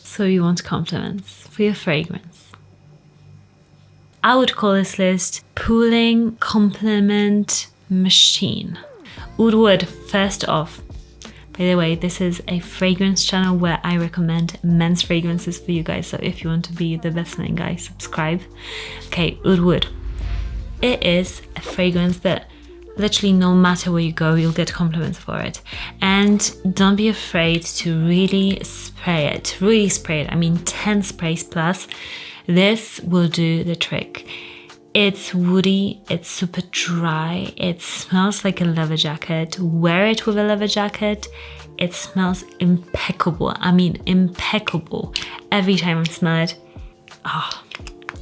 So you want compliments for your fragrance. I would call this list pooling compliment machine. Oud Wood, first off. By the way, this is a fragrance channel where I recommend men's fragrances for you guys. So if you want to be the best-selling guy, subscribe. Okay, Oud Wood. It is a fragrance that literally no matter where you go, you'll get compliments for it. And don't be afraid to really spray it. Really spray it. I mean, 10 sprays plus. This will do the trick. It's woody, it's super dry, it smells like a leather jacket. Wear it with a leather jacket, it smells impeccable. I mean, impeccable. Every time I smell it,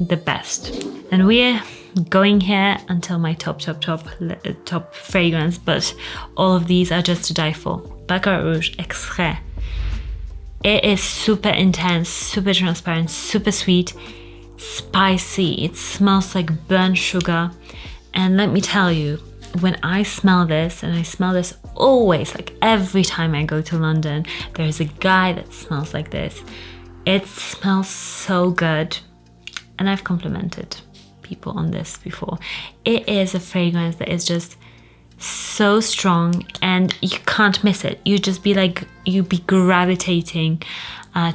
the best. And we're going here until my top fragrance, but all of these are just to die for. Baccarat Rouge Extrait. It is super intense, super transparent, super sweet, spicy. It smells like burnt sugar. And let me tell you, when I smell this, and I smell this always, like every time I go to London, there's a guy that smells like this. It smells so good. And I've complimented people on this before. It is a fragrance that is just so strong and you can't miss it. You just be like, you be gravitating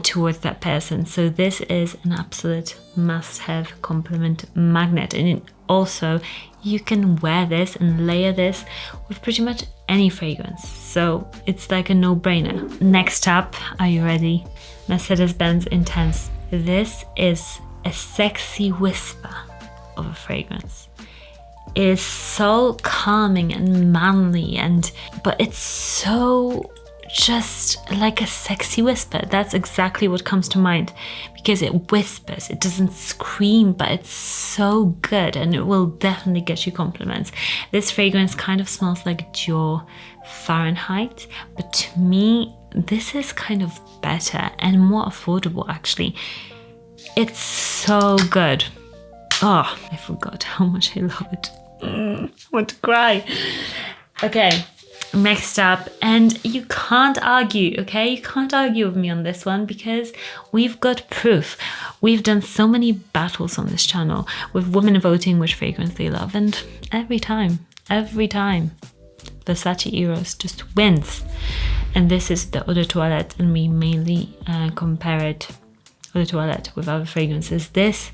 towards that person. So this is an absolute must-have compliment magnet. And also you can wear this and layer this with pretty much any fragrance. So it's like a no-brainer. Next up, are you ready? Mercedes-Benz Intense. This is a sexy whisper of a fragrance. It is so calming and manly, but it's so just like a sexy whisper. That's exactly what comes to mind, because it whispers, it doesn't scream, but it's so good and it will definitely get you compliments. This fragrance kind of smells like Dior Fahrenheit, but to me this is kind of better and more affordable actually. It's so good. Oh, I forgot how much I love it. I want to cry. Okay, next up, and you can't argue, okay? You can't argue with me on this one because we've got proof. We've done so many battles on this channel with women voting which fragrance they love, and every time, Versace Eros just wins. And this is the Eau de Toilette, and we mainly compare it, Eau de Toilette, with other fragrances. This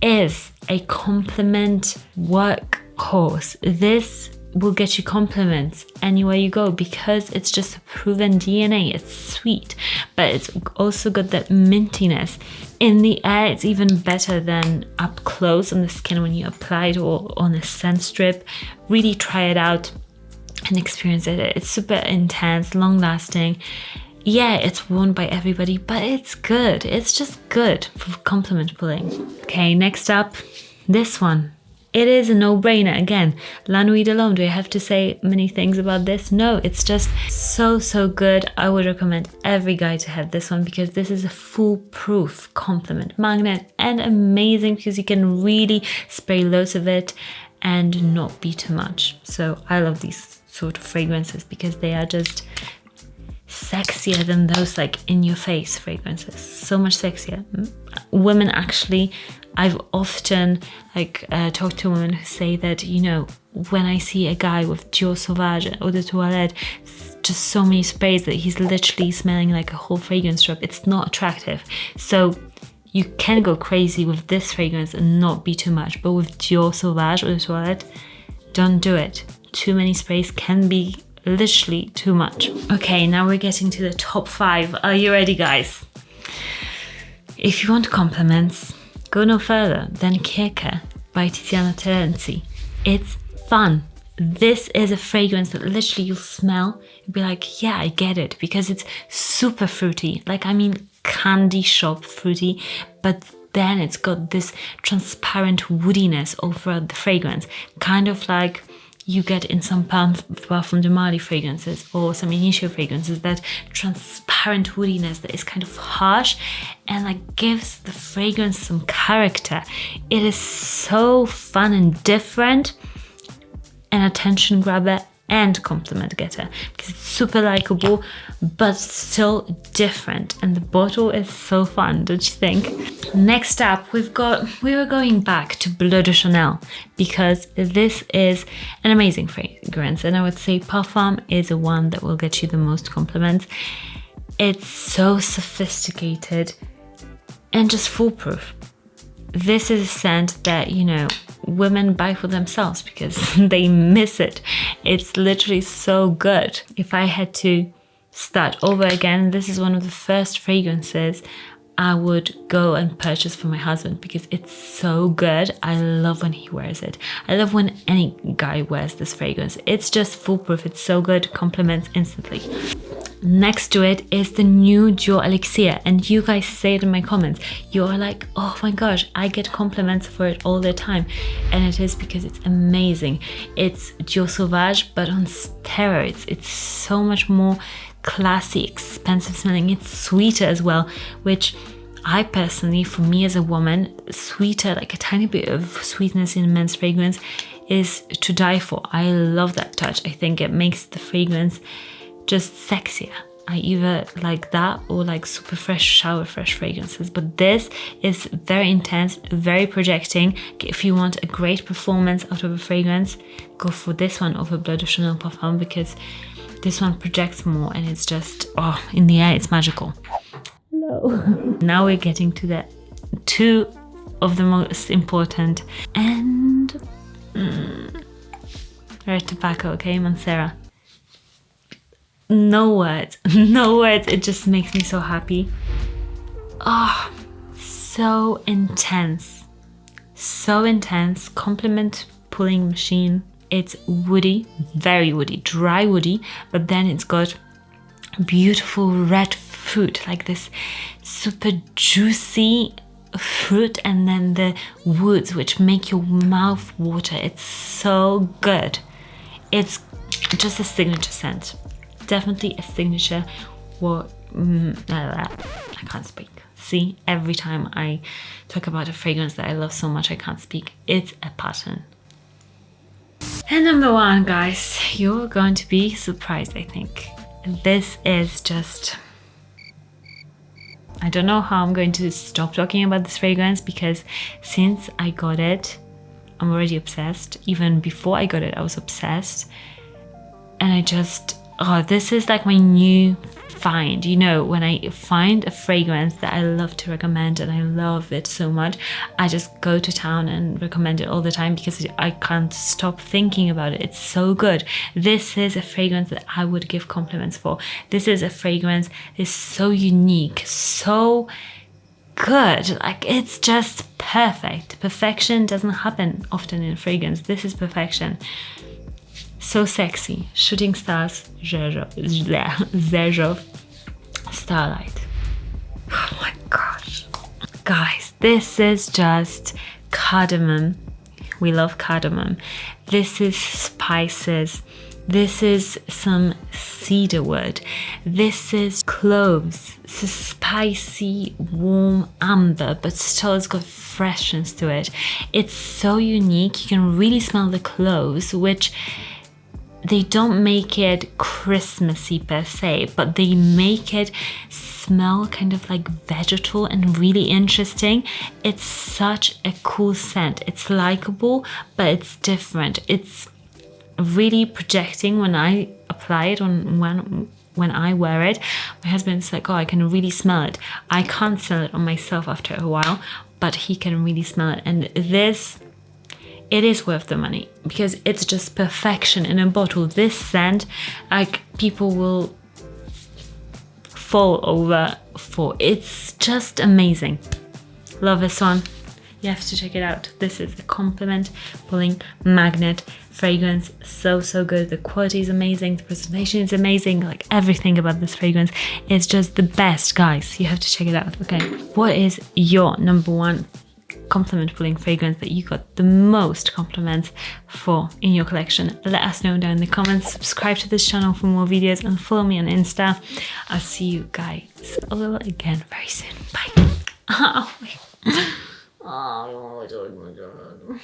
is a compliment workhorse. This will get you compliments anywhere you go because it's just a proven DNA. It's sweet, but it's also got that mintiness. In the air, it's even better than up close on the skin when you apply it or on a scent strip. Really try it out and experience it. It's super intense, long lasting. Yeah, it's worn by everybody, but it's good. It's just good for compliment pulling. Okay, next up, this one. It is a no-brainer. Again, La Nuit de l'Homme. Do I have to say many things about this? No, it's just so good. I would recommend every guy to have this one because this is a foolproof compliment magnet and amazing because you can really spray loads of it and not be too much. So I love these sort of fragrances because they are just sexier than those like in your face fragrances. So much sexier. Women actually, I've often talked to women who say that, you know, when I see a guy with Dior Sauvage Eau de Toilette, just so many sprays that he's literally smelling like a whole fragrance drop, it's not attractive. So you can go crazy with this fragrance and not be too much, but with Dior Sauvage Eau de Toilette, don't do it. Too many sprays can be literally too much. Okay, now we're getting to the top 5. Are you ready, guys? If you want compliments, go no further than Kirke by Tiziana Terenzi. It's fun. This is a fragrance that literally you'll smell, you'll be like, yeah, I get it, because it's super fruity. Like, I mean, candy shop fruity, but then it's got this transparent woodiness over the fragrance, kind of like you get in some Parfum de Marly fragrances or some Initio fragrances, that transparent woodiness that is kind of harsh and like gives the fragrance some character. It is so fun and different, an attention grabber, and compliment getter because it's super likable but still different, and the bottle is so fun, don't you think? Next up, we were going back to Bleu de Chanel because this is an amazing fragrance, and I would say Parfum is the one that will get you the most compliments. It's so sophisticated and just foolproof. This is a scent that, you know, women buy for themselves because they miss it. It's literally so good. If I had to start over again, this is one of the first fragrances I would go and purchase for my husband because it's so good. I love when he wears it. I love when any guy wears this fragrance. It's just foolproof. It's so good. Compliments instantly. Next to it is the new Dior Elixir, and you guys say it in my comments. You're like, oh my gosh, I get compliments for it all the time, and it is because it's amazing. It's Dior Sauvage but on steroids. It's so much more classy, expensive smelling. It's sweeter as well, which I personally, for me as a woman, sweeter, like a tiny bit of sweetness in men's fragrance is to die for. I love that touch. I think it makes the fragrance just sexier. I either like that or like super fresh, shower fresh fragrances, but this is very intense, very projecting. If you want a great performance out of a fragrance, go for this one over Bleu de Chanel Parfum because this one projects more and it's just, oh, in the air, it's magical. No. Now we're getting to the two of the most important and red tobacco, okay, Mancera. No words, no words. It just makes me so happy. Oh, so intense, compliment pulling machine. It's woody, very woody, dry woody, but then it's got beautiful red fruit, like this super juicy fruit, and then the woods which make your mouth water. It's so good. It's just a signature scent. Definitely a signature. I can't speak. See, every time I talk about a fragrance that I love so much, I can't speak. It's a pattern. And number one, guys, you're going to be surprised, I think. This is just... I don't know how I'm going to stop talking about this fragrance because since I got it, I'm already obsessed. Even before I got it, I was obsessed. And I just... Oh, this is like my new find. You know, when I find a fragrance that I love to recommend and I love it so much, I just go to town and recommend it all the time because I can't stop thinking about it. It's so good. This is a fragrance that I would give compliments for. This is a fragrance that is so unique, so good. Like, it's just perfect. Perfection doesn't happen often in fragrance. This is perfection. So sexy. Shooting Stars, Xerjoff, Starlight. Oh my gosh. Guys, this is just cardamom. We love cardamom. This is spices. This is some cedarwood. This is cloves. It's a spicy, warm amber, but still it's got freshness to it. It's so unique. You can really smell the cloves, which... they don't make it Christmassy per se, but they make it smell kind of like vegetal and really interesting. It's such a cool scent. It's likable, but it's different. It's really projecting when I apply it on when I wear it. My husband's like, oh, I can really smell it. I can't smell it on myself after a while, but he can really smell it. And this... it is worth the money because it's just perfection in a bottle. This scent, like, people will fall over for. It's just amazing. Love this one. You have to check it out. This is a compliment pulling magnet fragrance. So good. The quality is amazing. The presentation is amazing. Like, everything about this fragrance is just the best, guys. You have to check it out. Okay, what is your number one compliment pulling fragrance that you got the most compliments for in your collection? Let us know down in the comments. Subscribe to this channel for more videos and follow me on Insta. I'll see you guys all again very soon. Bye. Oh, wait. Oh my god.